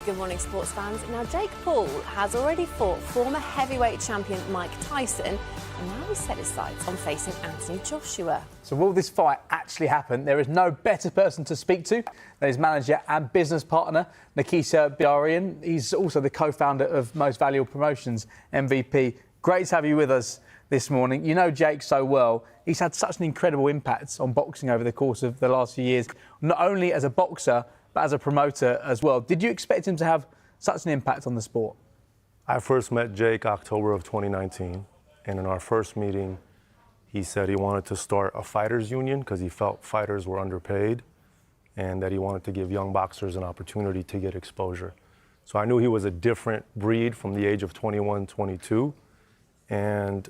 Good morning, sports fans. Now, Jake Paul has already fought former heavyweight champion Mike Tyson, and now he's set his sights on facing Anthony Joshua. So will this fight actually happen? There is no better person to speak to than his manager and business partner, Nakisa Bidarian. He's also the co-founder of Most Valuable Promotions, MVP. Great to have you with us this morning. You know Jake so well. He's had such an incredible impact on boxing over the course of the last few years, not only as a boxer, but as a promoter as well. Did you expect him to have such an impact on the sport? I first met Jake October of 2019, and in our first meeting, he said he wanted to start a fighters union because he felt fighters were underpaid and that he wanted to give young boxers an opportunity to get exposure. So I knew he was a different breed from the age of 21, 22, and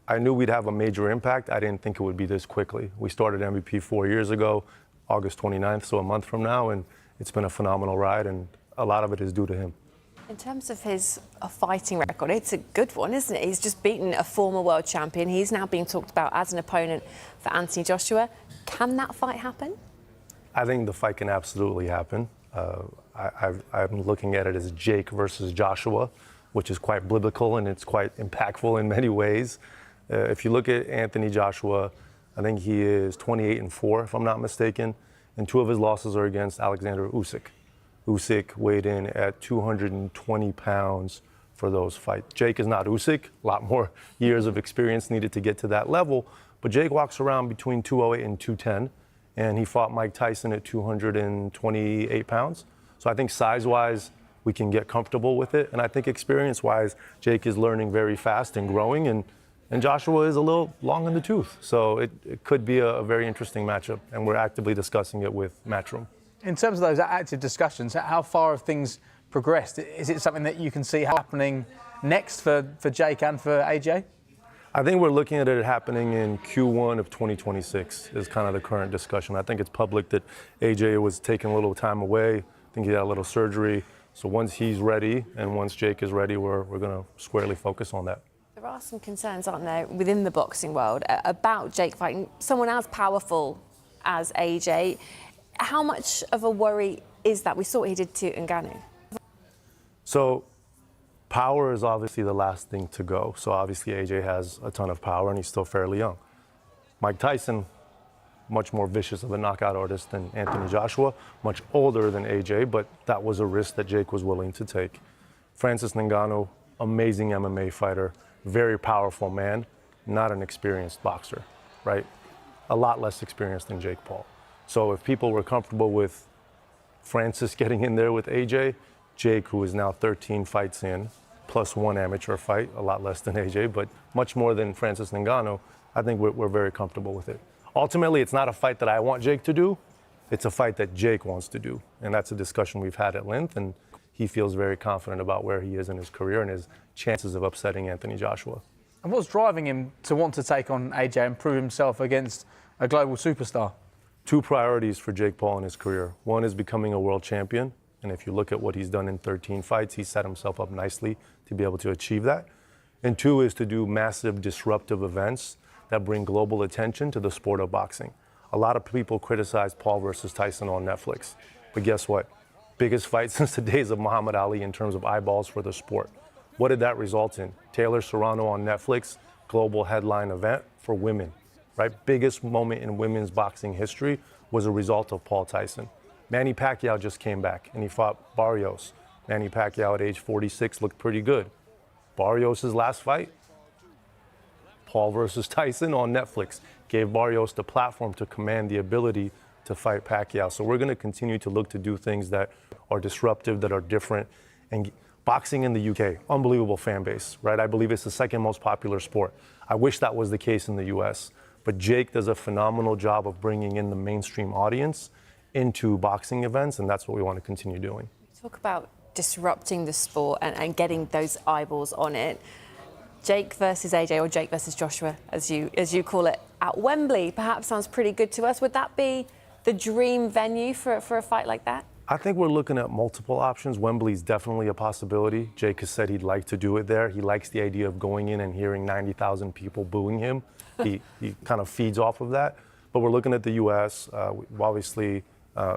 I knew we'd have a major impact. I didn't think it would be this quickly. We started MVP 4 years ago, August 29th, so a month from now, and it's been a phenomenal ride, and a lot of it is due to him. In terms of his fighting record, it's a good one, isn't it? He's just beaten a former world champion. He's now being talked about as an opponent for Anthony Joshua. Can that fight happen? I think the fight can absolutely happen. I'm looking at it as Jake versus Joshua, which is quite biblical and it's quite impactful in many ways. If you look at Anthony Joshua, I think he is 28-4, if I'm not mistaken, and 2 of his losses are against Alexander Usyk. Usyk weighed in at 220 pounds for those fights. Jake is not Usyk, a lot more years of experience needed to get to that level, but Jake walks around between 208 and 210, and he fought Mike Tyson at 228 pounds. So I think size-wise, we can get comfortable with it, and I think experience-wise, Jake is learning very fast and growing, and Joshua is a little long in the tooth. So it could be a very interesting matchup, and we're actively discussing it with Matchroom. In terms of those active discussions, how far have things progressed? Is it something that you can see happening next for Jake and for AJ? I think we're looking at it happening in Q1 of 2026 is kind of the current discussion. I think it's public that AJ was taking a little time away. I think he had a little surgery. So once he's ready and once Jake is ready, we're going to squarely focus on that. There are some concerns, aren't there, within the boxing world about Jake fighting someone as powerful as AJ. How much of a worry is that? We saw what he did to Ngannou. So power is obviously the last thing to go. So obviously AJ has a ton of power and he's still fairly young. Mike Tyson, much more vicious of a knockout artist than Anthony Joshua, much older than AJ, but that was a risk that Jake was willing to take. Francis Ngannou, amazing MMA fighter, very powerful man, not an experienced boxer, right? A lot less experienced than Jake Paul. So if people were comfortable with Francis getting in there with AJ, Jake, who is now 13 fights in, plus 1 amateur fight, a lot less than AJ, but much more than Francis Ngannou, I think we're very comfortable with it. Ultimately, it's not a fight that I want Jake to do. It's a fight that Jake wants to do. And that's a discussion we've had at length. And he feels very confident about where he is in his career and his chances of upsetting Anthony Joshua. And what's driving him to want to take on AJ and prove himself against a global superstar? 2 priorities for Jake Paul in his career. One is becoming a world champion. And if you look at what he's done in 13 fights, he's set himself up nicely to be able to achieve that. And 2 is to do massive disruptive events that bring global attention to the sport of boxing. A lot of people criticize Paul versus Tyson on Netflix. But guess what? Biggest fight since the days of Muhammad Ali in terms of eyeballs for the sport. What did that result in? Taylor Serrano on Netflix, global headline event for women, right? Biggest moment in women's boxing history was a result of Paul Tyson. Manny Pacquiao just came back and he fought Barrios. Manny Pacquiao at age 46 looked pretty good. Barrios' last fight, Paul versus Tyson on Netflix, gave Barrios the platform to command the ability to fight Pacquiao. So we're going to continue to look to do things that are disruptive, that are different. And boxing in the UK, unbelievable fan base, right? I believe it's the 2nd most popular sport. I wish that was the case in the US. But Jake does a phenomenal job of bringing in the mainstream audience into boxing events, and that's what we want to continue doing. Talk about disrupting the sport and getting those eyeballs on it. Jake versus AJ, or Jake versus Joshua, as you call it, at Wembley perhaps sounds pretty good to us. Would that be the dream venue for a fight like that? I think we're looking at multiple options. Wembley's definitely a possibility. Jake has said he'd like to do it there. He likes the idea of going in and hearing 90,000 people booing him. He kind of feeds off of that. But we're looking at the U.S. Obviously,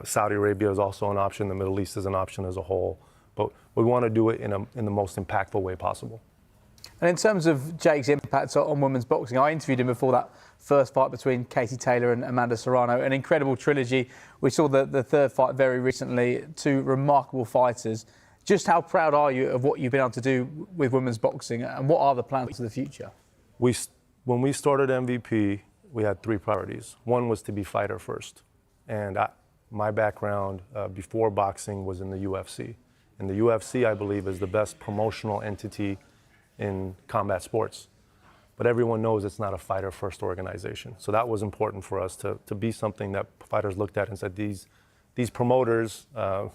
Saudi Arabia is also an option. The Middle East is an option as a whole. but we want to do it in the most impactful way possible. And in terms of Jake's impact on women's boxing, I interviewed him before that first fight between Katie Taylor and Amanda Serrano, an incredible trilogy. We saw the third fight very recently, two remarkable fighters. Just how proud are you of what you've been able to do with women's boxing, and what are the plans for the future? When we started MVP, we had three priorities. One was to be fighter first. And my background before boxing was in the UFC. And the UFC, I believe, is the best promotional entity in combat sports. But everyone knows it's not a fighter-first organization. So that was important for us to be something that fighters looked at and said, these promoters,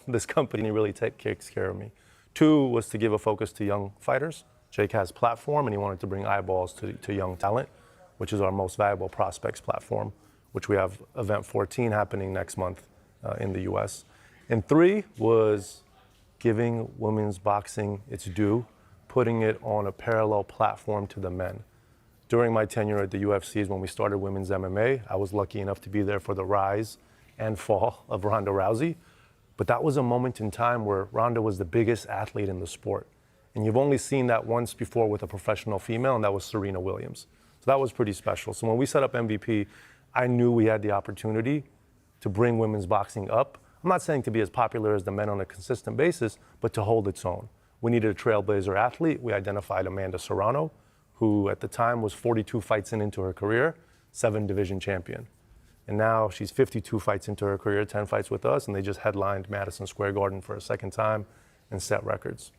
this company really takes care of me. Two was to give a focus to young fighters. Jake has platform, and he wanted to bring eyeballs to young talent, which is our most valuable prospects platform, which we have Event 14 happening next month in the US. And three was giving women's boxing its due, putting it on a parallel platform to the men. During my tenure at the UFC is when we started women's MMA. I was lucky enough to be there for the rise and fall of Ronda Rousey. But that was a moment in time where Ronda was the biggest athlete in the sport. And you've only seen that once before with a professional female, and that was Serena Williams. So that was pretty special. So when we set up MVP, I knew we had the opportunity to bring women's boxing up. I'm not saying to be as popular as the men on a consistent basis, but to hold its own. We needed a trailblazer athlete. We identified Amanda Serrano, who at the time was 42 fights into her career, 7-division champion. And now she's 52 fights into her career, 10 fights with us, and they just headlined Madison Square Garden for a second time and set records.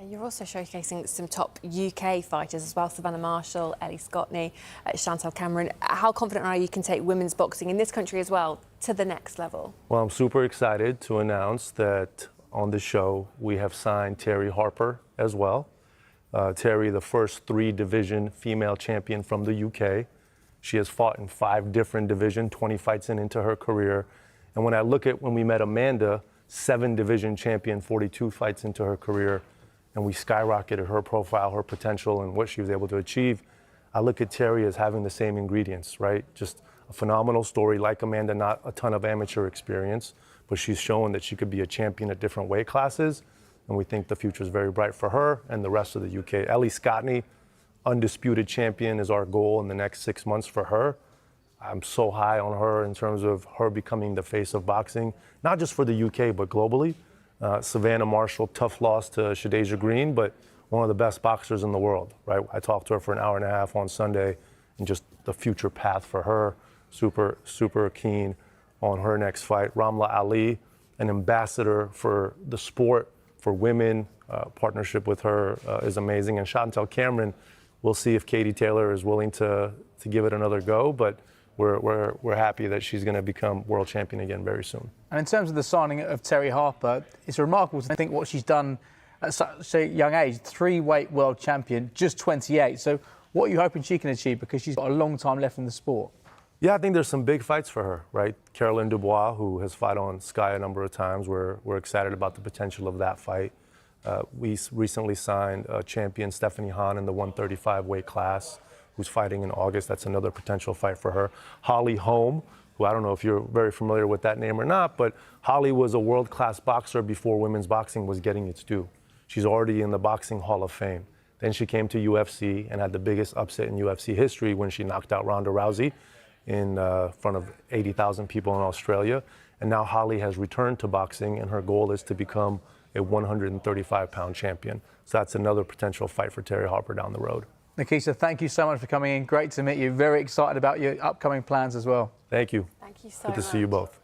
You're also showcasing some top UK fighters as well, Savannah Marshall, Ellie Scottney, Chantal Cameron. How confident are you can take women's boxing in this country as well to the next level? Well, I'm super excited to announce that on the show we have signed Terry Harper as well. Terry, the first 3-division female champion from the UK. She has fought in 5 different divisions, 20 fights into her career. And when I look at when we met Amanda, 7-division champion, 42 fights into her career, and we skyrocketed her profile, her potential, and what she was able to achieve, I look at Terry as having the same ingredients, right? Just a phenomenal story, like Amanda, not a ton of amateur experience, but she's shown that she could be a champion at different weight classes, and we think the future is very bright for her and the rest of the UK. Ellie Scottney, undisputed champion, is our goal in the next 6 months for her. I'm so high on her in terms of her becoming the face of boxing, not just for the UK, but globally. Savannah Marshall, tough loss to Shadeja Green, but one of the best boxers in the world, right? I talked to her for an hour and a half on Sunday, and just the future path for her, super keen on her next fight. Ramla Ali, an ambassador for the sport, for women, partnership with her is amazing. And Chantal Cameron, we'll see if Katie Taylor is willing to give it another go, but we're happy that she's going to become world champion again very soon. And in terms of the signing of Terry Harper, it's remarkable to think what she's done at such a young age. 3-weight world champion, just 28. So what are you hoping she can achieve? Because she's got a long time left in the sport. Yeah, I think there's some big fights for her, right? Caroline Dubois, who has fought on Sky a number of times. We're excited about the potential of that fight. We recently signed champion Stephanie Hahn in the 135 weight class, who's fighting in August. That's another potential fight for her. Holly Holm, who I don't know if you're very familiar with that name or not, but Holly was a world-class boxer before women's boxing was getting its due. She's already in the Boxing Hall of Fame. Then she came to UFC and had the biggest upset in UFC history when she knocked out Ronda Rousey in front of 80,000 people in Australia. And now Holly has returned to boxing, and her goal is to become a 135-pound champion. So that's another potential fight for Terry Harper down the road. Nakisa, thank you so much for coming in. Great to meet you. Very excited about your upcoming plans as well. Thank you. Thank you so much. Good to see you both.